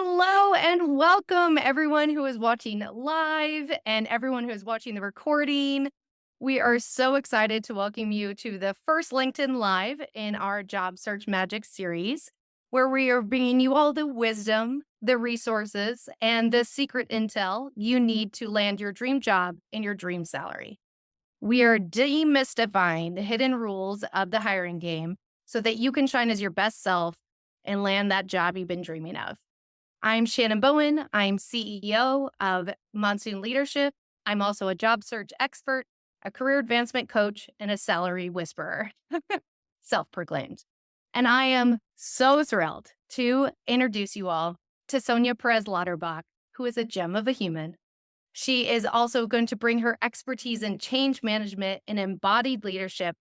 Hello and welcome everyone who is watching live and everyone who is watching the recording. We are so excited to welcome you to the first LinkedIn Live in our Job Search Magic series, where we are bringing you all the wisdom, the resources, and the secret intel you need to land your dream job and your dream salary. We are demystifying the hidden rules of the hiring game so that you can shine as your best self and land that job you've been dreaming of. I'm Shannon Bowen. I'm CEO of Monsoon Leadership. I'm also a job search expert, a career advancement coach, and a salary whisperer, self-proclaimed. And I am so thrilled to introduce you all to Sonya Perez-Lauterbach, who is a gem of a human. She is also going to bring her expertise in change management and embodied leadership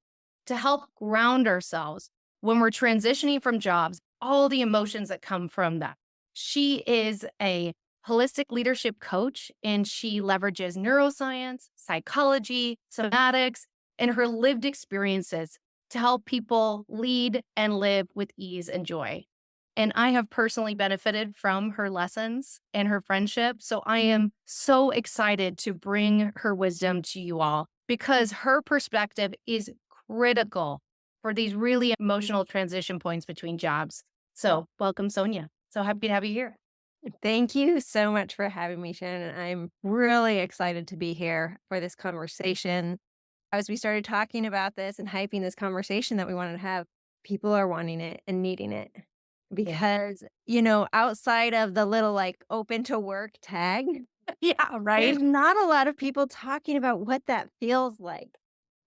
to help ground ourselves when we're transitioning from jobs, all the emotions that come from that. She is a holistic leadership coach, and she leverages neuroscience, psychology, somatics, and her lived experiences to help people lead and live with ease and joy. And I have personally benefited from her lessons and her friendship. So I am so excited to bring her wisdom to you all because her perspective is critical for these really emotional transition points between jobs. So welcome, Sonya. So happy to have you here. Thank you so much for having me, Shannon. I'm really excited to be here for this conversation. As we started talking about this and hyping this conversation that we wanted to have, people are wanting it and needing it Yeah. because, outside of the little like open to work tag, Yeah, there's right? not a lot of people talking about what that feels like,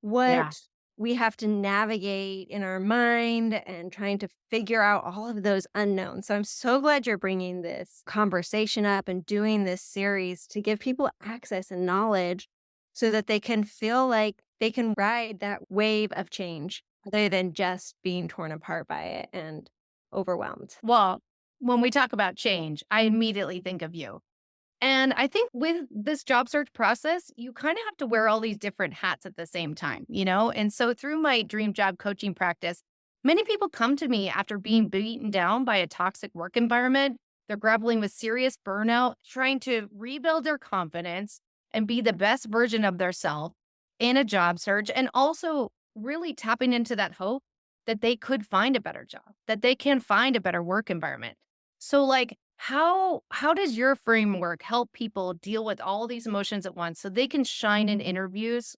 Yeah. what we have to navigate in our mind and trying to figure out all of those unknowns. So I'm so glad you're bringing this conversation up and doing this series to give people access and knowledge so that they can feel like they can ride that wave of change rather than just being torn apart by it and overwhelmed. Well, when we talk about change, I immediately think of you. And I think with this job search process, you kind of have to wear all these different hats at the same time, you know? And so through my dream job coaching practice, many people come to me after being beaten down by a toxic work environment. They're grappling with serious burnout, trying to rebuild their confidence and be the best version of their self in a job search, and also really tapping into that hope that they could find a better job, that they can find a better work environment. So like how does your framework help people deal with all these emotions at once so they can shine in interviews,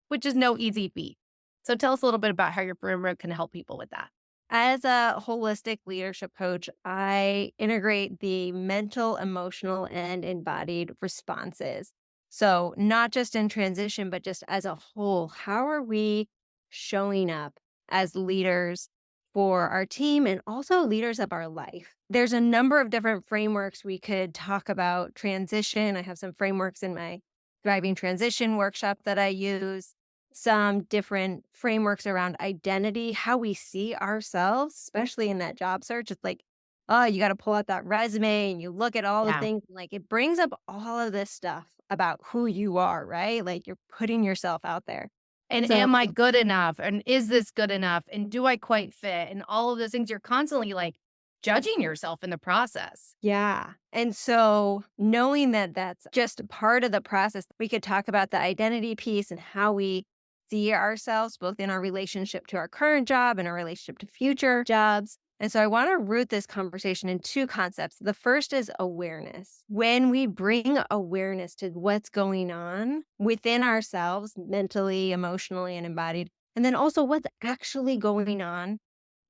which is no easy feat? So tell us a little bit about how your framework can help people with that. As a holistic leadership coach, I integrate the mental, emotional, and embodied responses. So, not just in transition, but just as a whole, how are we showing up as leaders for our team and also leaders of our life? There's a number of different frameworks we could talk about transition. I have some frameworks in my Thriving Transition workshop that I use, some different frameworks around identity, how we see ourselves, especially in that job search. It's like, oh, you got to pull out that resume and you look at all the Yeah. things. Like it brings up all of this stuff about who you are, right? Like you're putting yourself out there. And So, am I good enough? And is this good enough? And do I quite fit? And all of those things, you're constantly like judging yourself in the process. yeah. And so knowing that that's just part of the process, we could talk about the identity piece and how we see ourselves both in our relationship to our current job and our relationship to future jobs. And so I want to root this conversation in two concepts. The first is awareness. When we bring awareness to what's going on within ourselves, mentally, emotionally, and embodied, and then also what's actually going on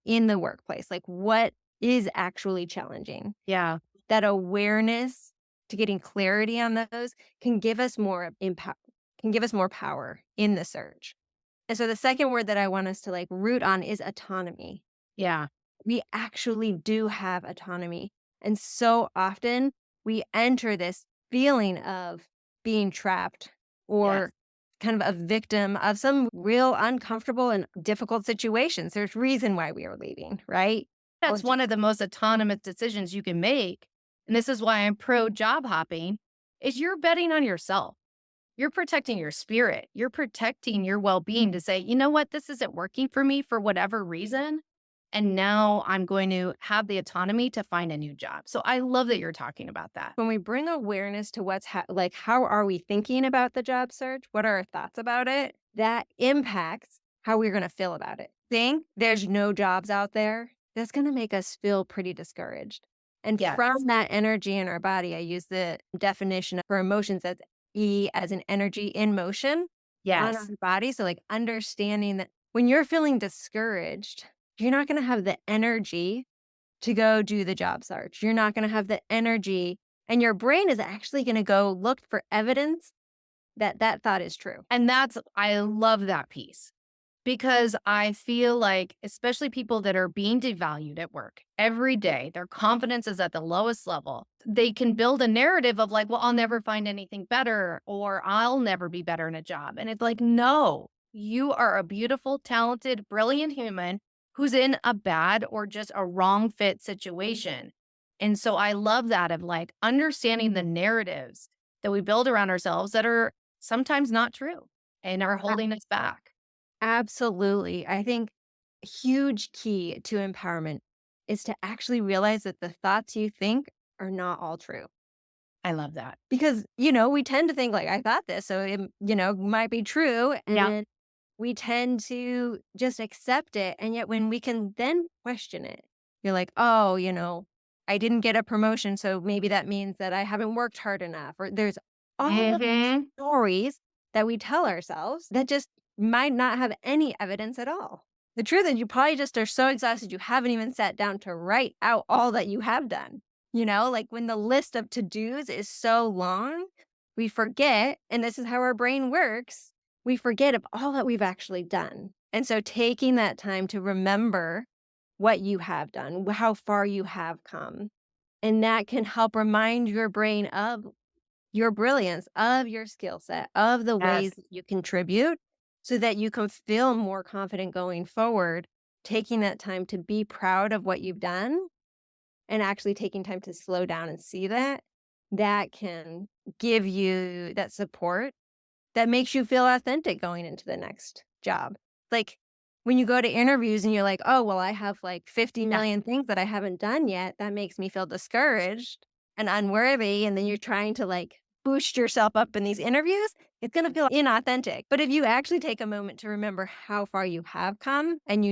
in the workplace, like what is actually challenging. Yeah. That awareness to getting clarity on those can give us more impact, can give us more power in the search. And so the second word that I want us to like root on is autonomy. Yeah. We actually do have autonomy. And so often we enter this feeling of being trapped Yes. or kind of a victim of some real uncomfortable and difficult situations. There's reason why we are leaving, right? Or That's one of the most autonomous decisions you can make. And this is why I'm pro job hopping is you're betting on yourself. You're protecting your spirit. You're protecting your well-being to say, you know what, this isn't working for me for whatever reason. And now I'm going to have the autonomy to find a new job. So I love that you're talking about that. When we bring awareness to what's like, how are we thinking about the job search? What are our thoughts about it? That impacts how we're going to feel about it. Think there's no jobs out there. That's going to make us feel pretty discouraged. And Yes. from that energy in our body, I use the definition for emotions that's E as an energy in motion on our Yes. body. So, like, understanding that when you're feeling discouraged, you're not going to have the energy to go do the job search. You're not gonna have the energy, and your brain is actually gonna go look for evidence that that thought is true. I love that piece because I feel like, especially people that are being devalued at work every day, their confidence is at the lowest level. They can build a narrative of like, well, I'll never find anything better or I'll never be better in a job. And it's like, no, you are a beautiful, talented, brilliant human who's in a bad or just a wrong fit situation. And so I love that of like understanding the narratives that we build around ourselves that are sometimes not true and are A holding us back. Absolutely. I think a huge key to empowerment is to actually realize that the thoughts you think are not all true. I love that. Because, we tend to think like, "I thought this, so it, might be true," Yeah. and we tend to just accept it, and yet when we can then question it, you're like, "Oh, I didn't get a promotion, so maybe that means that I haven't worked hard enough," or there's all of these Mhm. stories that we tell ourselves that just might not have any evidence at all. The truth is you probably just are so exhausted you haven't even sat down to write out all that you have done. Like when the list of to-dos is so long, we forget, and this is how our brain works, we forget of all that we've actually done. And so taking that time to remember what you have done, how far you have come, and that can help remind your brain of your brilliance, of your skill set, of the ways Yes. that you contribute so that you can feel more confident going forward, taking that time to be proud of what you've done and actually taking time to slow down and see that, that can give you that support that makes you feel authentic going into the next job. Like when you go to interviews and you're like, oh, well, I have like 50 Yeah. million things that I haven't done yet. That makes me feel discouraged and unworthy. And then you're trying to like boost yourself up in these interviews. It's going to feel inauthentic. But if you actually take a moment to remember how far you have come and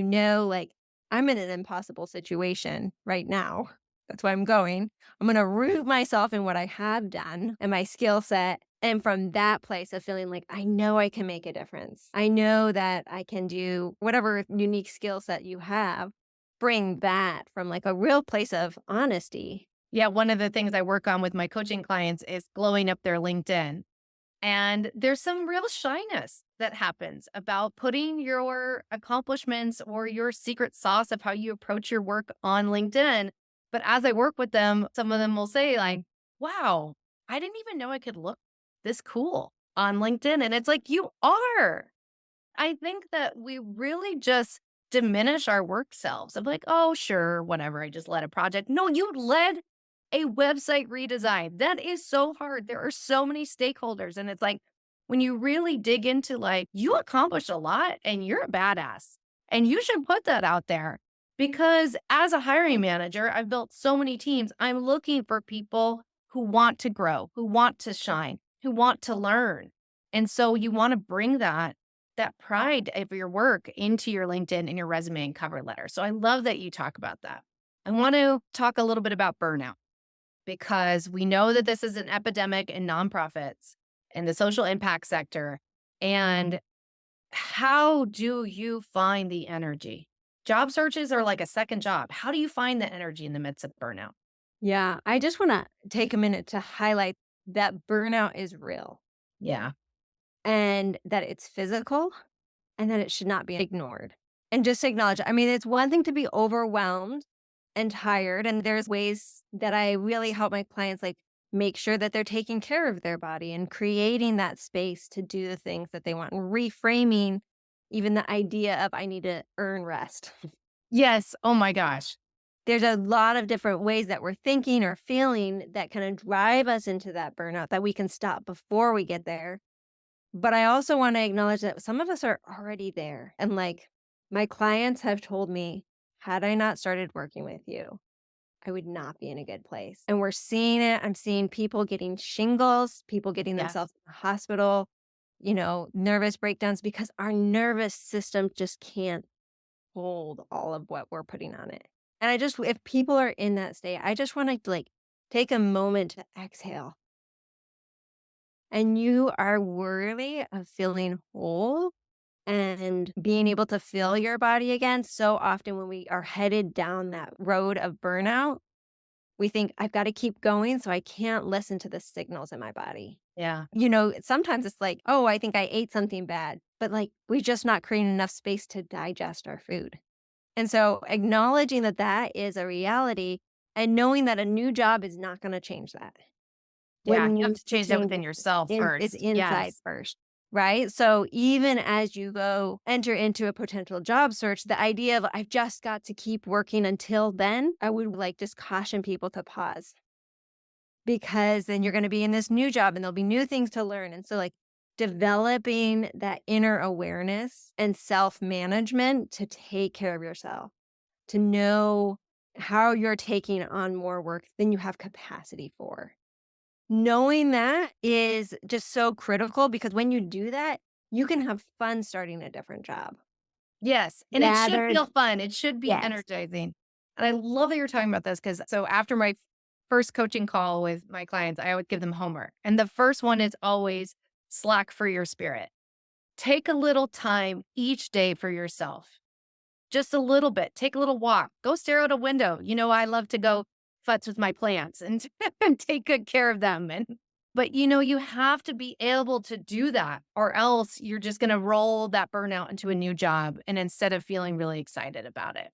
like, I'm in an impossible situation right now. That's why I'm going. I'm going to root myself in what I have done and my skill set. And from that place of feeling like, I know I can make a difference. I know that I can do whatever unique skill set you have, bring that from like a real place of honesty. Yeah, one of the things I work on with my coaching clients is glowing up their LinkedIn. And there's some real shyness that happens about putting your accomplishments or your secret sauce of how you approach your work on LinkedIn. But as I work with them, some of them will say, like, wow, I didn't even know I could look this cool on LinkedIn. And it's like, you are. I think that we really just diminish our work selves of like, oh, sure, whatever. I just led a project. No, you led a website redesign. That is so hard. There are so many stakeholders. And it's like, when you really dig into like, you accomplished a lot and you're a badass. And you should put that out there because as a hiring manager, I've built so many teams. I'm looking for people who want to grow, who want to shine, who want to learn. And so you want to bring that pride of your work into your LinkedIn and your resume and cover letter. So I love that you talk about that. I want to talk a little bit about burnout because we know that this is an epidemic in nonprofits and the social impact sector. And how do you find the energy? Job searches are like a second job. How do you find the energy in the midst of burnout? Yeah. I just want to take a minute to highlight that burnout is real Yeah. and that it's physical and that it should not be ignored. And just acknowledge, I mean, it's one thing to be overwhelmed and tired. And there's ways that I really help my clients like make sure that they're taking care of their body and creating that space to do the things that they want and reframing even the idea of I need to earn rest. Yes. Oh my gosh. There's a lot of different ways that we're thinking or feeling that kind of drive us into that burnout that we can stop before we get there. But I also want to acknowledge that some of us are already there. And like my clients have told me had I not started working with you, I would not be in a good place. And we're seeing it. I'm seeing people getting shingles, people getting Yes. themselves in the hospital, nervous breakdowns because our nervous system just can't hold all of what we're putting on it. And if people are in that state, I just want to take a moment to exhale. And you are worthy of feeling whole and being able to feel your body again. So often when we are headed down that road of burnout, we think, I've got to keep going, so I can't listen to the signals in my body. Yeah. Sometimes it's like, oh, I think I ate something bad, but we're just not creating enough space to digest our food. And so acknowledging that that is a reality and knowing that a new job is not going to change that. What Yeah. You have needs to to change that change within yourself is first. inside Yes. first, right? So even as you go enter into a potential job search, the idea of I've just got to keep working until then, I would just caution people to pause because then you're going to be in this new job and there'll be new things to learn. And so developing that inner awareness and self-management to take care of yourself, to know how you're taking on more work than you have capacity for. Knowing that is just so critical because when you do that, you can have fun starting a different job. Yes, and it should Rather feel fun, it should be Yes. energizing, and I love that you're talking about this because so after my first coaching call with my clients, I would give them homework, and the first one is always slack for your spirit. Take a little time each day for yourself, just a little bit, take a little walk, go stare out a window. I love to go futz with my plants and and take good care of them, but, you have to be able to do that or else you're just gonna roll that burnout into a new job and instead of feeling really excited about it.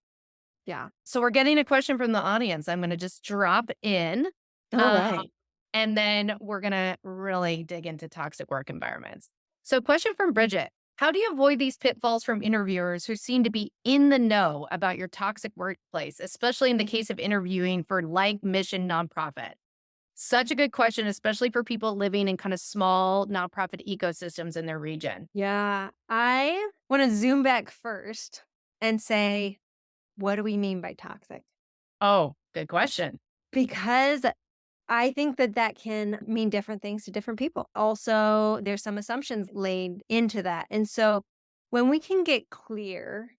Yeah. So we're getting a question from the audience. I'm gonna just drop in, All um, right. and then we're gonna really dig into toxic work environments. So question from Bridget. How do you avoid these pitfalls from interviewers who seem to be in the know about your toxic workplace, especially in the case of interviewing for like mission nonprofit? Such a good question, especially for people living in kind of small nonprofit ecosystems in their region. Yeah. I want to zoom back first and say, what do we mean by toxic? Oh, good question. Because I think that that can mean different things to different people. Also, there's some assumptions laid into that. And so when we can get clear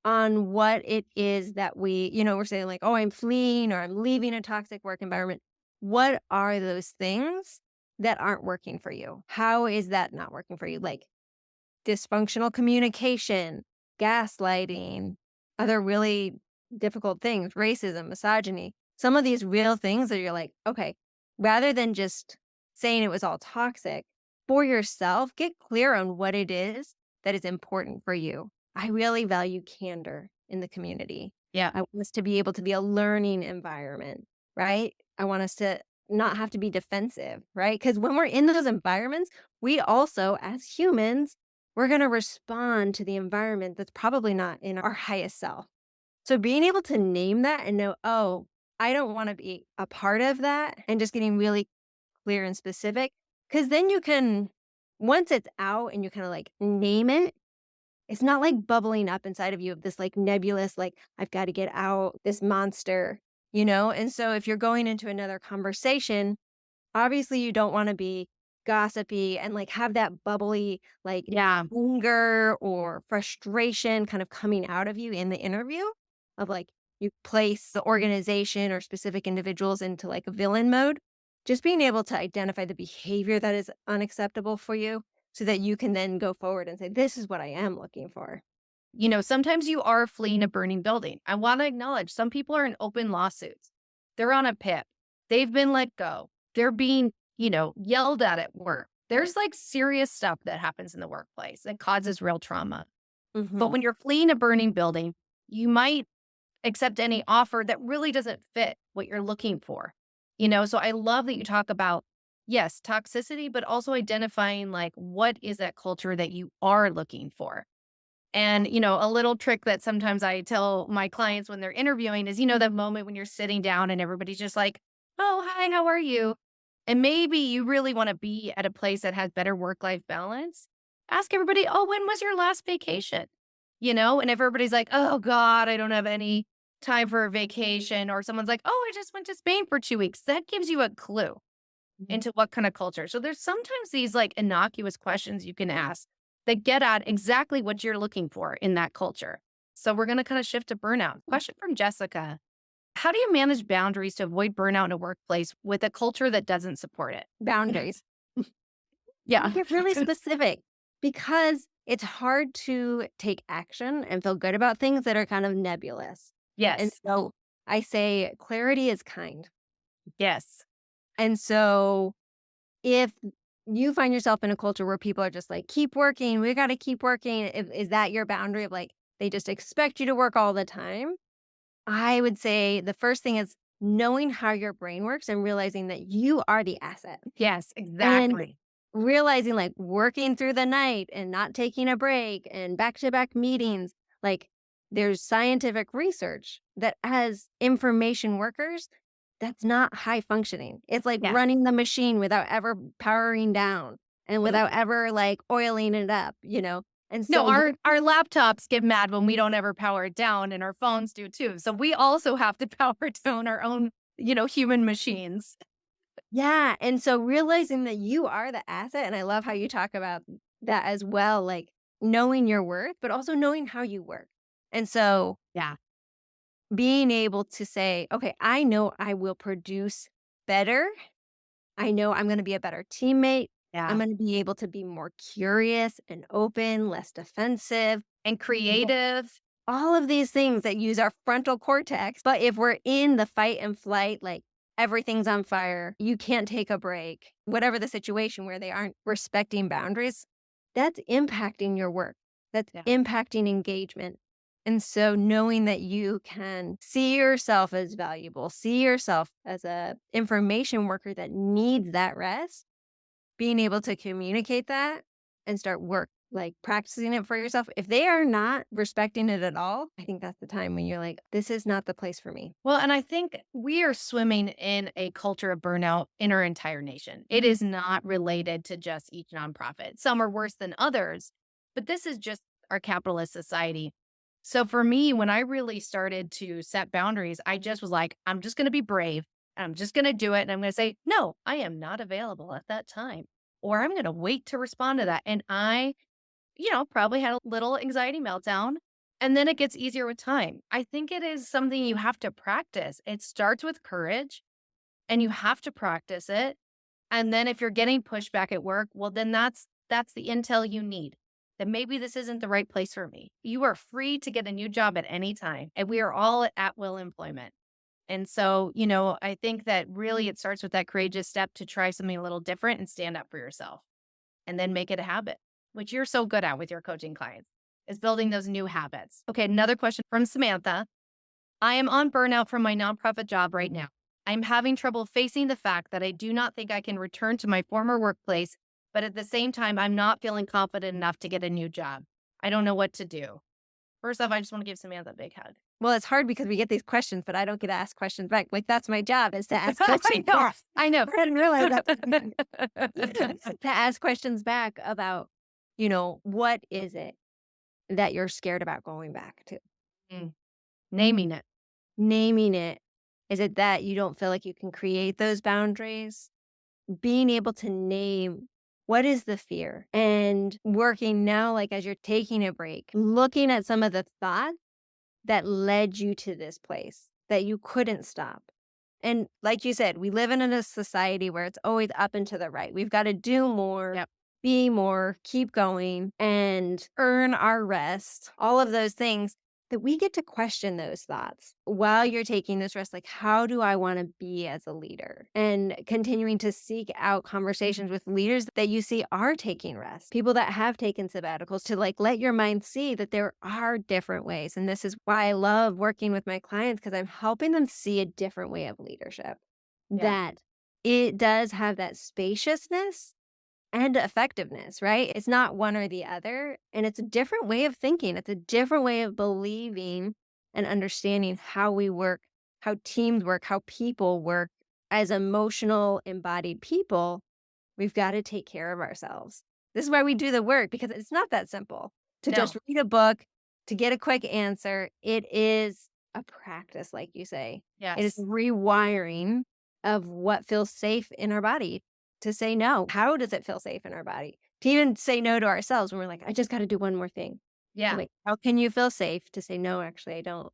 on what it is that we're saying oh, I'm fleeing or I'm leaving a toxic work environment. What are those things that aren't working for you? How is that not working for you? Like dysfunctional communication, gaslighting, other really difficult things, racism, misogyny, some of these real things that you're like, okay, rather than just saying it was all toxic for yourself, get clear on what it is that is important for you. I really value candor in the community. Yeah. I want us to be able to be a learning environment, right? I want us to not have to be defensive, right? Because when we're in those environments, we also, as humans, we're going to respond to the environment that's probably not in our highest self. So being able to name that and know, oh, I don't want to be a part of that and just getting really clear and specific. Cause then you can, once it's out and you kind of name it, it's not bubbling up inside of you of this nebulous, I've got to get out this monster. And so if you're going into another conversation, obviously, you don't wanna be gossipy and, have that bubbly, Yeah. anger or frustration kind of coming out of you in the interview of, you place the organization or specific individuals into, a villain mode. Just being able to identify the behavior that is unacceptable for you so that you can then go forward and say, "This is what I am looking for." Sometimes you are fleeing a burning building. I want to acknowledge some people are in open lawsuits. They're on a PIP. They've been let go. They're being, yelled at work. There's serious stuff that happens in the workplace that causes real trauma. But Mhm. when you're fleeing a burning building, you might accept any offer that really doesn't fit what you're looking for. So I love that you talk about, yes, toxicity, but also identifying what is that culture that you are looking for. And, a little trick that sometimes I tell my clients when they're interviewing is, that moment when you're sitting down and everybody's just like, oh, hi, how are you? And maybe you really want to be at a place that has better work life balance. Ask everybody, oh, when was your last vacation? And if everybody's like, oh, God, I don't have any, time for a vacation or someone's like, "Oh, I just went to Spain for 2 weeks." That gives you a clue Mhm. into what kind of culture. So there's sometimes these like innocuous questions you can ask that get at exactly what you're looking for in that culture. So we're going to kind of shift to burnout. Question from Jessica. How do you manage boundaries to avoid burnout in a workplace with a culture that doesn't support it? Boundaries. Yeah. Get really specific because it's hard to take action and feel good about things that are kind of nebulous. And Yes. so I say clarity is kind. Yes. And so if you find yourself in a culture where people are just like, keep working, we got to keep working, is that your boundary of like, they just expect you to work all the time? I would say the first thing is knowing how your brain works and realizing that you are the asset. Yes, And exactly. realizing, like, working through the night and not taking a break and back-to-back meetings, like, there's scientific research that as information workers, that's not high functioning. It's like Yes. running the machine without ever powering down and Yep. without ever, like, oiling it up, you know? And No, so our laptops get mad when we don't ever power it down, and our phones do too. So we also have to power down our own, human machines. yeah, and so realizing that you are the asset, and I love how you talk about that as well, like, knowing your worth, but also knowing how you work. And so Yeah. being able to say, "Okay, I know I will produce better. I know I'm gonna be a better teammate. I'm Yeah. gonna be able to be more curious and open, less defensive." And Yeah. creative. All of these things that use our frontal cortex, but if we're in the fight and flight, like, everything's on fire, you can't take a break, whatever the situation where they aren't respecting boundaries, that's impacting your work. That's Yeah. impacting engagement. And so knowing that you can see yourself as valuable, see yourself as a information worker that needs that rest, being able to communicate that and start like practicing it for yourself. If they are not respecting it at all, I think that's the time when you're like, this is not the place for me. Well, and I think we are swimming in a culture of burnout in our entire nation. It is not related to just each nonprofit. Some are worse than others, but this is just our capitalist society. So for me, when I really started to set boundaries, I just was like, I'm just going to be brave. And I'm just going to do it. And I'm going to say, no, I am not available at that time. Or I'm going to wait to respond to that. And I probably had a little anxiety meltdown. And then it gets easier with time. I think it is something you have to practice. It starts with courage and you have to practice it. And then if you're getting pushback at work, well, then that's the intel you need. That maybe this isn't the right place for me. You are free to get a new job at any time. And we are all at will employment. And so, I think that really it starts with that courageous step to try something a little different and stand up for yourself and then make it a habit, which you're so good at with your coaching clients, is building those new habits. Okay, another question from Samantha. I am on burnout from my nonprofit job right now. I'm having trouble facing the fact that I do not think I can return to my former workplace, but at the same time, I'm not feeling confident enough to get a new job. I don't know what to do. First off, I just want to give Samantha a big hug. Well, it's hard because we get these questions, but I don't get to ask questions back. Like, that's my job is to ask I questions know. back. I know. I didn't realize that. To ask questions back about, what is it that you're scared about going back to? Mm, naming it. Naming it. Is it that you don't feel like you can create those boundaries? Being able to name what is the fear and working now, like as you're taking a break, looking at some of the thoughts that led you to this place that you couldn't stop. And like you said, we live in a society where it's always up and to the right. We've got to do more, Yep. be more, keep going, and earn our rest. All of those things that we get to question those thoughts while you're taking this rest. Like, how do I want to be as a leader? And continuing to seek out conversations with leaders that you see are taking rest, people that have taken sabbaticals to like let your mind see that there are different ways. And this is why I love working with my clients because I'm helping them see a different way of leadership, Yeah. that it does have that spaciousness and effectiveness, right? It's not one or the other. And it's a different way of thinking. It's a different way of believing and understanding how we work, how teams work, how people work. As emotional, embodied people, we've got to take care of ourselves. This is why we do the work because it's not that simple to just No. read a book, to get a quick answer. It is a practice, like you say. It is Yes. rewiring of what feels safe in our body to say no. How does it feel safe in our body? To even say no to ourselves when we're like, I just got to do one more thing. I'm Yeah. like, how can you feel safe to say no? Actually, I don't.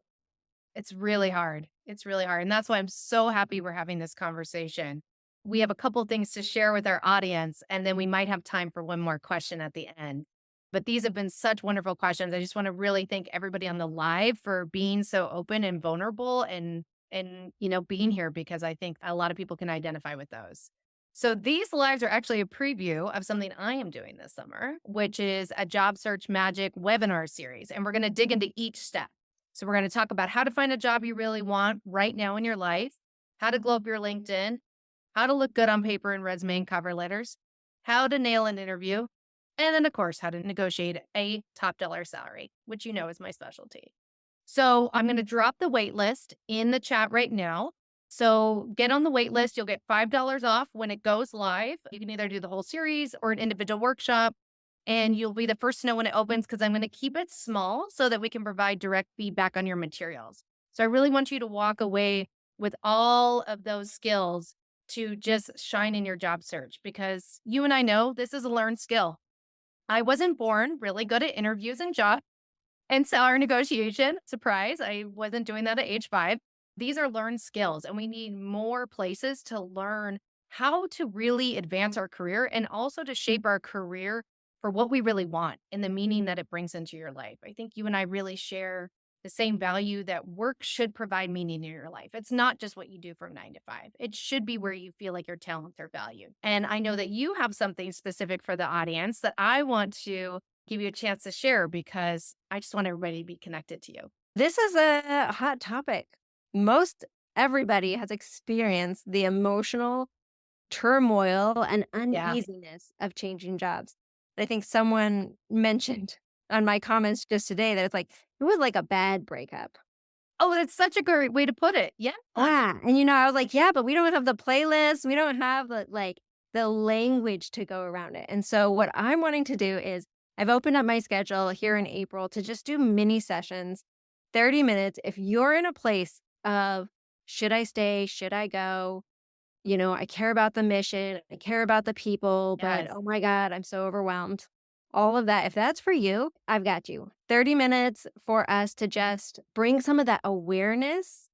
It's really hard. It's really hard. And that's why I'm so happy we're having this conversation. We have a couple things to share with our audience, and then we might have time for one more question at the end. But these have been such wonderful questions. I just want to really thank everybody on the live for being so open and vulnerable and being here because I think a lot of people can identify with those. So these lives are actually a preview of something I am doing this summer, which is a job search magic webinar series. And we're going to dig into each step. So, we're going to talk about how to find a job you really want right now in your life, how to glow up your LinkedIn, how to look good on paper and resume and cover letters, how to nail an interview, and then, of course, how to negotiate a top dollar salary, which you know is my specialty. So, I'm going to drop the wait list in the chat right now. So, get on the wait list. You'll get $5 off when it goes live. You can either do the whole series or an individual workshop and you'll be the first to know when it opens because I'm going to keep it small so that we can provide direct feedback on your materials. So I really want you to walk away with all of those skills to just shine in your job search because you and I know this is a learned skill. I wasn't born really good at interviews and job and salary negotiation. Surprise, I wasn't doing that at age 5. These are learned skills, and we need more places to learn how to really advance our career and also to shape our career for what we really want and the meaning that it brings into your life. I think you and I really share the same value that work should provide meaning in your life. It's not just what you do from 9 to 5. It should be where you feel like your talents are valued. And I know that you have something specific for the audience that I want to give you a chance to share because I just want everybody to be connected to you. This is a hot topic. Most everybody has experienced the emotional turmoil and Yeah. uneasiness of changing jobs. I think someone mentioned on my comments just today that it's like, it was like a bad breakup. Oh, that's such a great way to put it. Yeah. Yeah. And I was like, yeah, but we don't have the playlist. We don't have the language to go around it. And so what I'm wanting to do is I've opened up my schedule here in April to just do mini sessions, 30 minutes. If you're in a place of should I stay? Should I go? I care about the mission, I care about the people, but Yes. oh my God, I'm so overwhelmed. All of that. If that's for you, I've got you. 30 minutes for us to just bring some of that awareness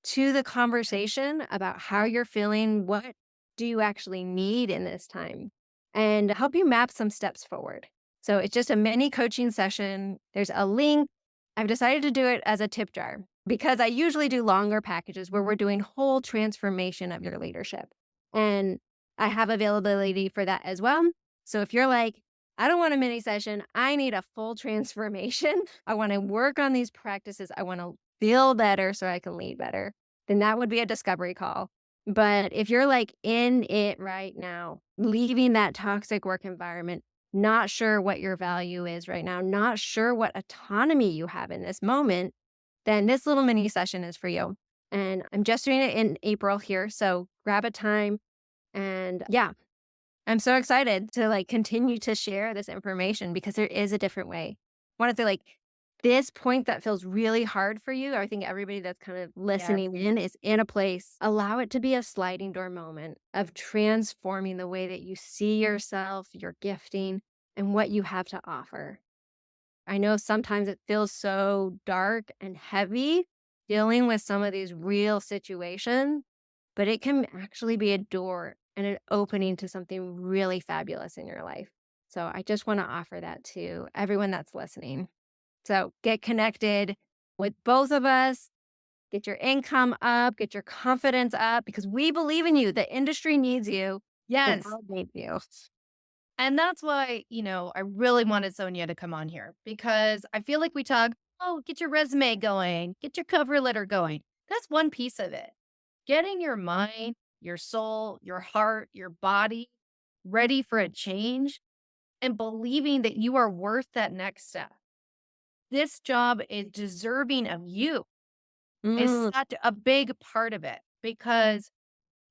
to the conversation about how you're feeling. What do you actually need in this time? And help you map some steps forward. So it's just a mini coaching session. There's a link. I've decided to do it as a tip jar because I usually do longer packages where we're doing whole transformation of your leadership. And I have availability for that as well. So if you're like, I don't want a mini session, I need a full transformation. I want to work on these practices. I want to feel better so I can lead better, then that would be a discovery call. But if you're like in it right now, leaving that toxic work environment, not sure what your value is right now, not sure what autonomy you have in this moment, then this little mini session is for you. And I'm just doing it in April here. So grab a time. And yeah, I'm so excited to continue to share this information because there is a different way. Wanted to this point that feels really hard for you. I think everybody that's kind of Yes. listening in is in a place. Allow it to be a sliding door moment of transforming the way that you see yourself, your gifting, and what you have to offer. I know sometimes it feels so dark and heavy dealing with some of these real situations, but it can actually be a door and an opening to something really fabulous in your life. So I just want to offer that to everyone that's listening. So get connected with both of us, get your income up, get your confidence up because we believe in you. The industry needs you and Yes. I need you. And that's why I really wanted Sonya to come on here because I feel like we talk, oh, get your resume going, get your cover letter going. That's one piece of it. Getting your mind, your soul, your heart, your body ready for a change and believing that you are worth that next step. This job is deserving of you is Mm, such a big part of it because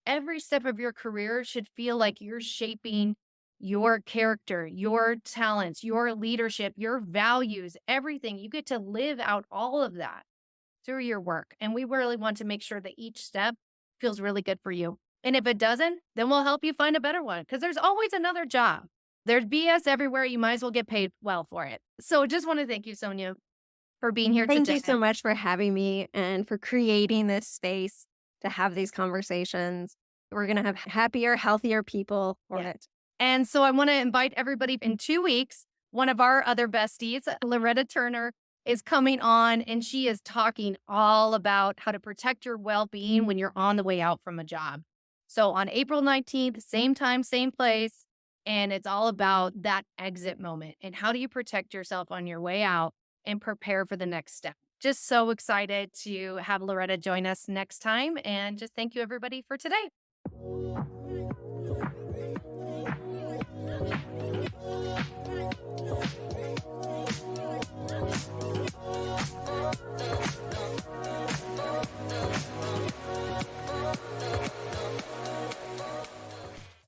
every step of your career should feel like you're shaping your character, your talents, your leadership, your values, everything. You get to live out all of that. through your work. And we really want to make sure that each step feels really good for you. And if it doesn't, then we'll help you find a better one because there's always another job. There's BS everywhere. You might as well get paid well for it. So just want to thank you, Sonia, for being here Thank today. you so much for having me and for creating this space to have these conversations. We're going to have happier, healthier people for Yeah. it. And so I want to invite everybody in 2 weeks. One of our other besties, Loretta Turner, is coming on and she is talking all about how to protect your well being when you're on the way out from a job. So on April 19th, same time, same place. And it's all about that exit moment and how do you protect yourself on your way out and prepare for the next step. Just so excited to have Loretta join us next time. And just thank you, everybody, for today.